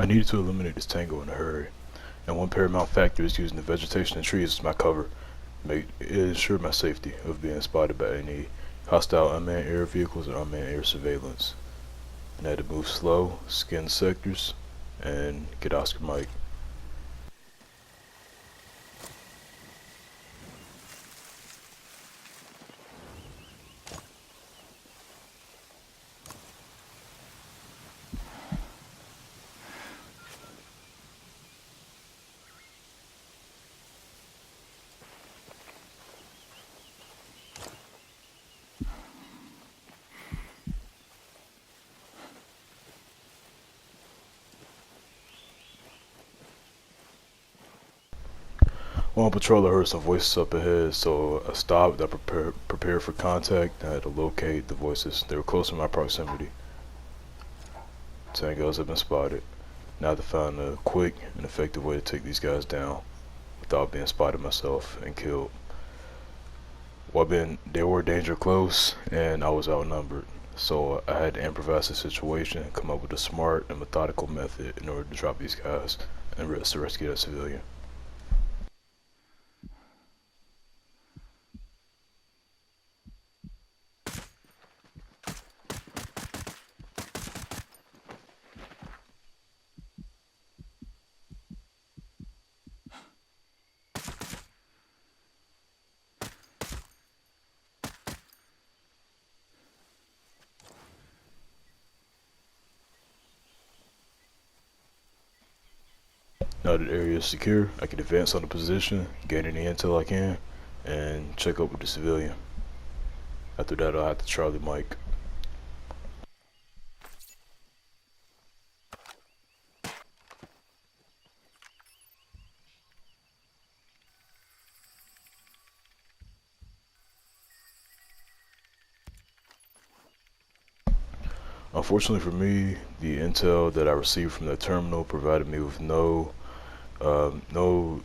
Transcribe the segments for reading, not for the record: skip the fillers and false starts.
I needed to eliminate this Tango in a hurry, and one paramount factor is using the vegetation and trees as my cover. It ensured my safety of being spotted by any hostile unmanned air vehicles or unmanned air surveillance. And I had to move slow, scan sectors, and get Oscar Mike. While on patrol, I heard some voices up ahead, so I stopped. I prepared for contact. I had to locate the voices. They were close in my proximity. Tangos have been spotted. Now I have to find a quick and effective way to take these guys down without being spotted myself and killed. They were danger close, and I was outnumbered. So I had to improvise the situation and come up with a smart and methodical method in order to drop these guys and rescue that civilian. Now that the area is secure, I can advance on the position, gain any intel I can, and check up with the civilian. After that, I'll have to Charlie Mike. Unfortunately for me, the intel that I received from that terminal provided me with no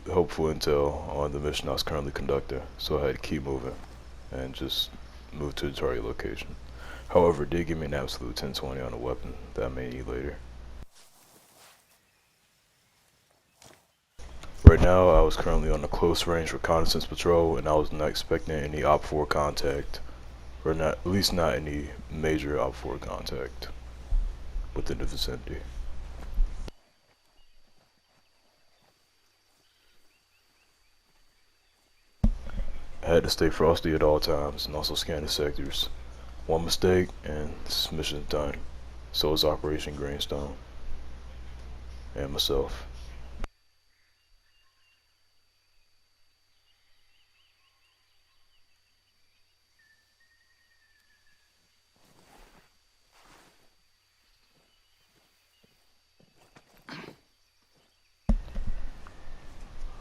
helpful intel on the mission I was currently conducting, so I had to keep moving and just move to the target location. However, it did give me an absolute 1020 on a weapon that I may need later. Right now, I was currently on a close range reconnaissance patrol, and I was not expecting any OPFOR contact, or not, at least not any major OPFOR contact within the vicinity. I had to stay frosty at all times and also scan the sectors. One mistake and this mission's done. So is Operation Greenstone. And myself.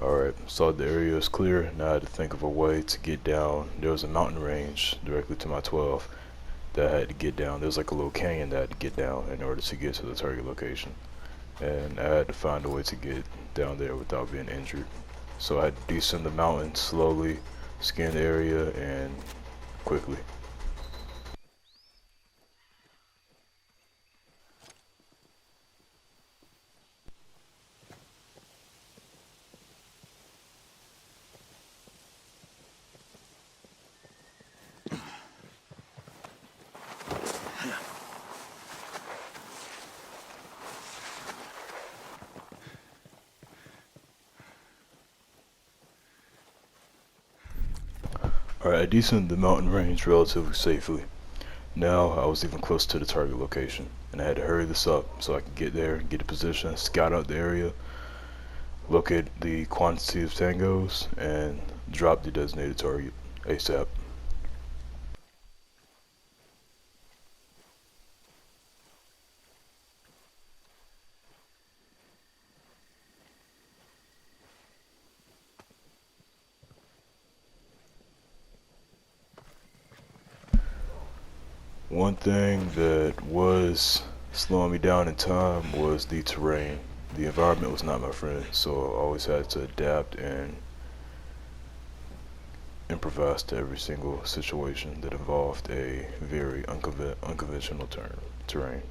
Alright, so the area is clear. Now I had to think of a way to get down. There was a mountain range directly to my 12 that I had to get down. There's like a little canyon that I had to get down in order to get to the target location. And I had to find a way to get down there without being injured. So I had to descend the mountain slowly, scan the area, and quickly. Alright, I descended the mountain range relatively safely. Now I was even close to the target location, and I had to hurry this up so I could get there, get a position, scout out the area, locate the quantity of tangos, and drop the designated target ASAP. One thing that was slowing me down in time was the terrain. The environment was not my friend, so I always had to adapt and improvise to every single situation that involved a very unconventional terrain.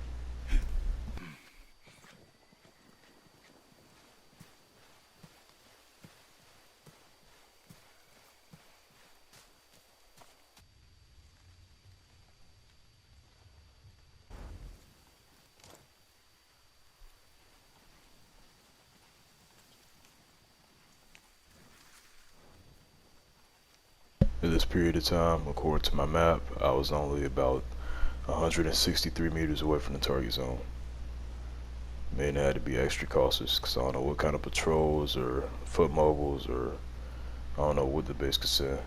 this period of time, according to my map, I was only about 163 meters away from the target zone. Man, I had to be extra cautious because I don't know what kind of patrols or foot mobiles or I don't know what the base could send.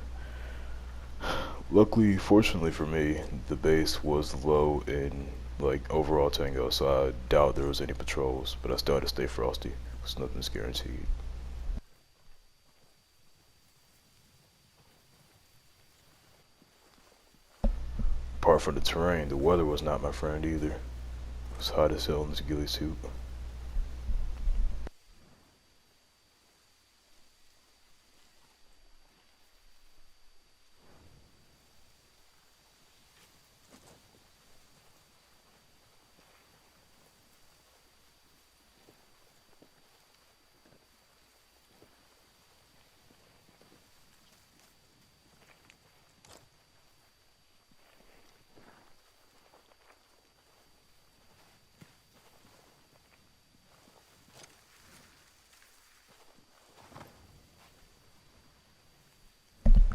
Luckily, fortunately for me, the base was low in like overall Tango, so I doubt there was any patrols, but I still had to stay frosty because nothing's guaranteed. Apart from the terrain, the weather was not my friend either. It was hot as hell in this ghillie suit.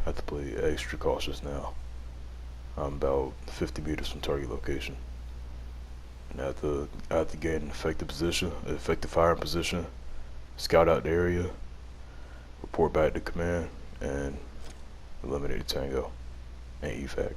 I have to play extra cautious now. I'm about 50 meters from target location. And I have to gain an effective firing position, scout out the area, report back to command, and eliminate Tango and evac.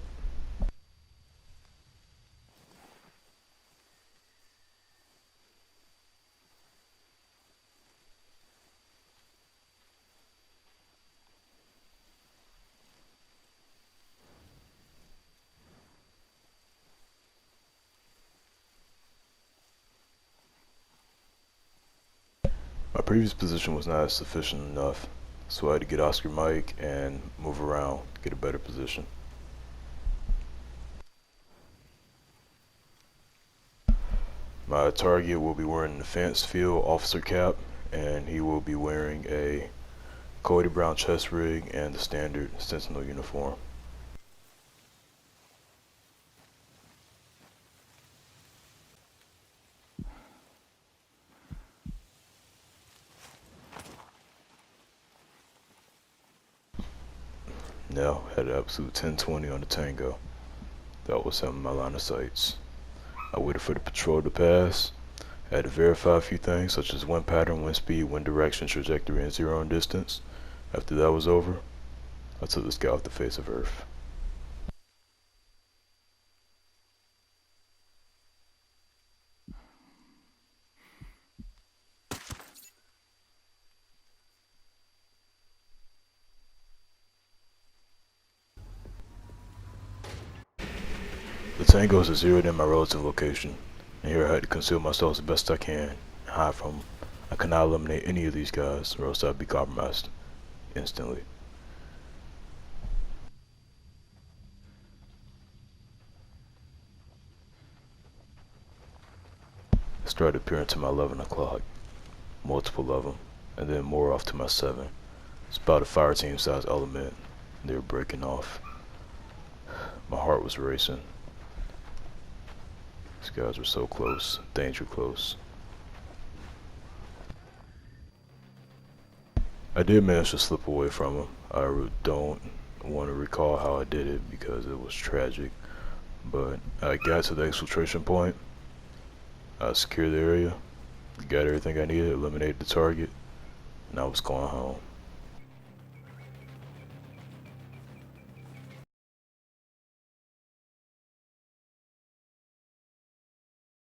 My previous position was not sufficient enough, so I had to get Oscar Mike and move around, get a better position. My target will be wearing an advanced field officer cap, and he will be wearing a Cody Brown chest rig and the standard Sentinel uniform. Now, had an absolute 1020 on the Tango. That was some of my line of sights. I waited for the patrol to pass. I had to verify a few things such as wind pattern, wind speed, wind direction, trajectory, and zero in distance. After that was over, I took the scout off the face of Earth. The Tangos are zeroed in my relative location, and here I had to conceal myself as best I can and hide from them. I could not eliminate any of these guys, or else I'd be compromised instantly. I started appearing to my 11 o'clock, multiple of them, and then more off to my 7. It's about a fire team size element, and they were breaking off. My heart was racing. These guys were so close, danger close. I did manage to slip away from them. I don't want to recall how I did it because it was tragic. But I got to the exfiltration point. I secured the area, got everything I needed, eliminated the target, and I was going home.